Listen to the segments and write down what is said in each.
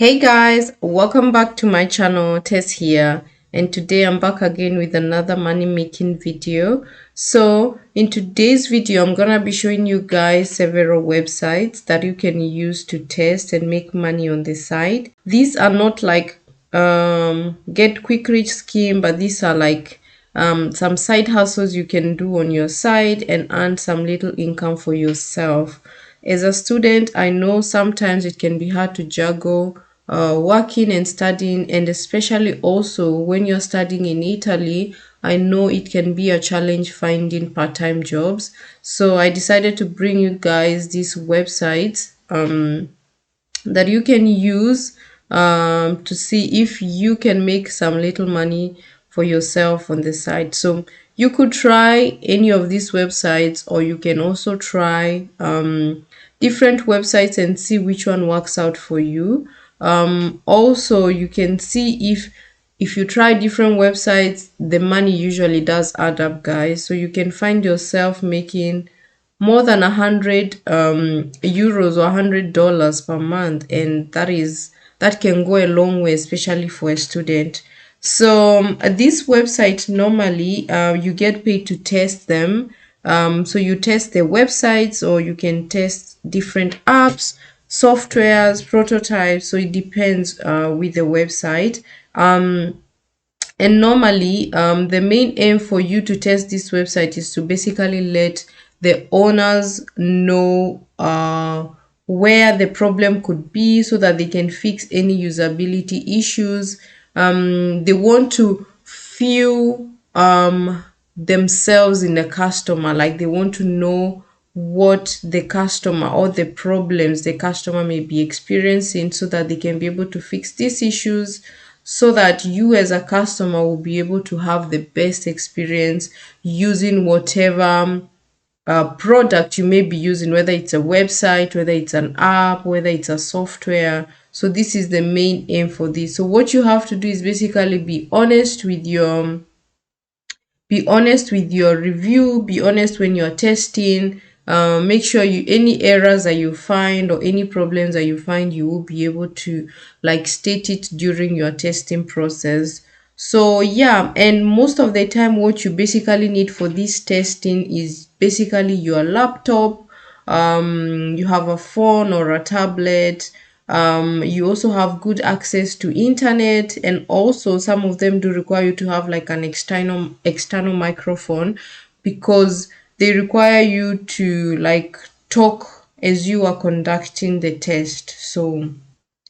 Hey guys, welcome back to my channel. Tess here, and today I'm back again with another money making video. So in today's video I'm gonna be showing you guys several websites that you can use to test and make money on the side. These are not like get quick rich scheme, but these are like some side hustles you can do on your side and earn some little income for yourself. As a student, I know sometimes it can be hard to juggle working and studying, and especially also when you're studying in Italy, I know it can be a challenge finding part-time jobs. So I decided to bring you guys these websites that you can use to see if you can make some little money for yourself on the side. So you could try any of these websites, or you can also try different websites and see which one works out for you. Also, you can see if you try different websites, the money usually does add up, guys. So you can find yourself making more than 100 euros or $100 per month, and that can go a long way, especially for a student. So this website normally you get paid to test them. So you test the websites, or you can test different apps, softwares, prototypes. So it depends with the website. And normally, the main aim for you to test this website is to basically let the owners know where the problem could be, so that they can fix any usability issues. They want to feel themselves in the customer, like they want to know what the customer or the problems the customer may be experiencing, so that they can be able to fix these issues, so that you as a customer will be able to have the best experience using whatever product you may be using, whether it's a website, whether it's an app, whether it's a software. So this is the main aim for this. So what you have to do is basically be honest with your review, be honest when you're testing. Make sure you any errors that you find or any problems that you find, you will be able to like state it during your testing process. So yeah, and most of the time what you basically need for this testing is basically your laptop. You have a phone or a tablet. You also have good access to internet, and also some of them do require you to have like an external microphone, because they require you to like talk as you are conducting the test. So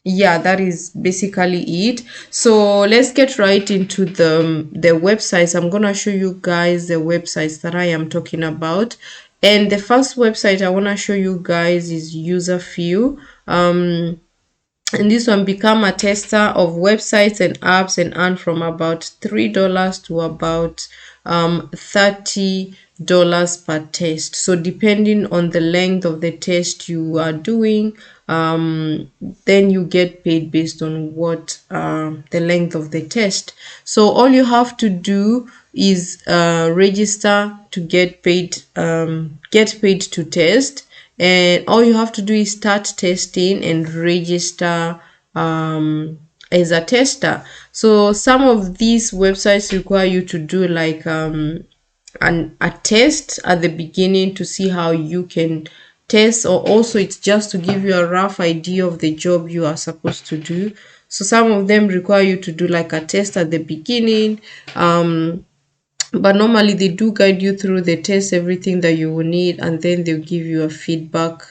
yeah, that is basically it. So let's get right into the websites. I'm gonna show you guys the websites that I am talking about. And the first website I want to show you guys is Userfeel. And this one, become a tester of websites and apps and earn from about $3 to about $30 per test. So depending on the length of the test you are doing, then you get paid based on what the length of the test. So all you have to do is register to get paid to test, and all you have to do is start testing and register as a tester. So some of these websites require you to do like a test at the beginning to see how you can test, or also it's just to give you a rough idea of the job you are supposed to do. So some of them require you to do like a test at the beginning, but normally they do guide you through the test, everything that you will need, and then they'll give you a feedback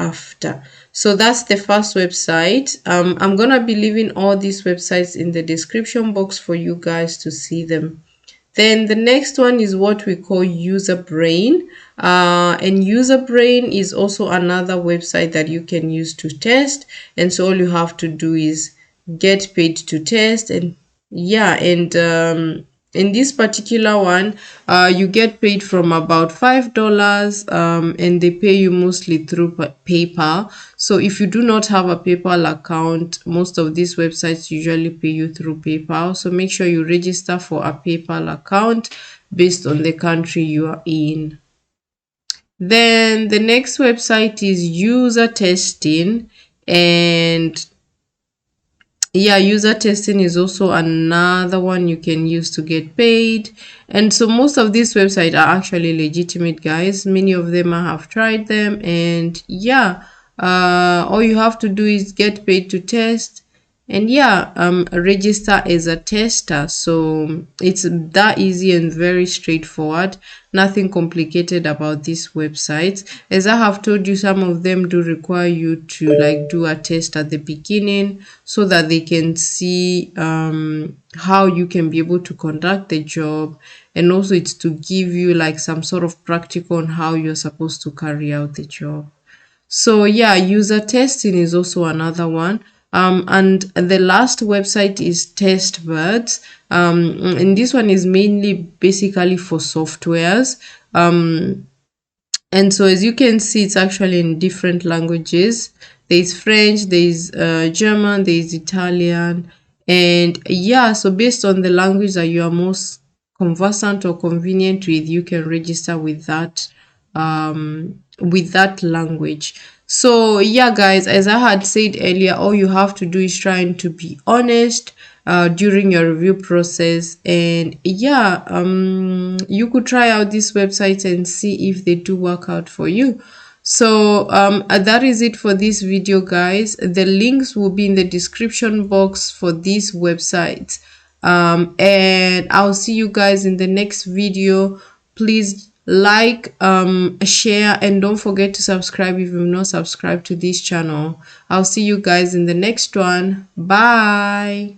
after. So that's the first website. I'm gonna be leaving all these websites in the description box for you guys to see them. Then the next one is what we call UserBrain. And UserBrain is also another website that you can use to test. And so all you have to do is get paid to test. And yeah, and in this particular one, you get paid from about $5, and they pay you mostly through PayPal. So if you do not have a PayPal account, most of these websites usually pay you through PayPal. So make sure you register for a PayPal account based on the country you are in. Then the next website is UserTesting, and Yeah, user testing is also another one you can use to get paid. And so most of these websites are actually legitimate, guys. Many of them I have tried them, and yeah, all you have to do is get paid to test, and yeah, register as a tester. So it's that easy and very straightforward. Nothing complicated about these websites. As I have told you, some of them do require you to like do a test at the beginning so that they can see how you can be able to conduct the job, and also it's to give you like some sort of practical on how you're supposed to carry out the job. So yeah, user testing is also another one. And the last website is TestWords. And this one is mainly basically for softwares. And so as you can see, it's actually in different languages. There's French, there's German, there's Italian. And yeah, so based on the language that you are most conversant or convenient with, you can register with that language. So yeah, guys, as I had said earlier, all you have to do is trying to be honest during your review process. And yeah, you could try out this website and see if they do work out for you. So that is it for this video, guys. The links will be in the description box for these websites. And I'll see you guys in the next video. Please like, share, and don't forget to subscribe if you've not subscribed to this channel. I'll see you guys in the next one. Bye.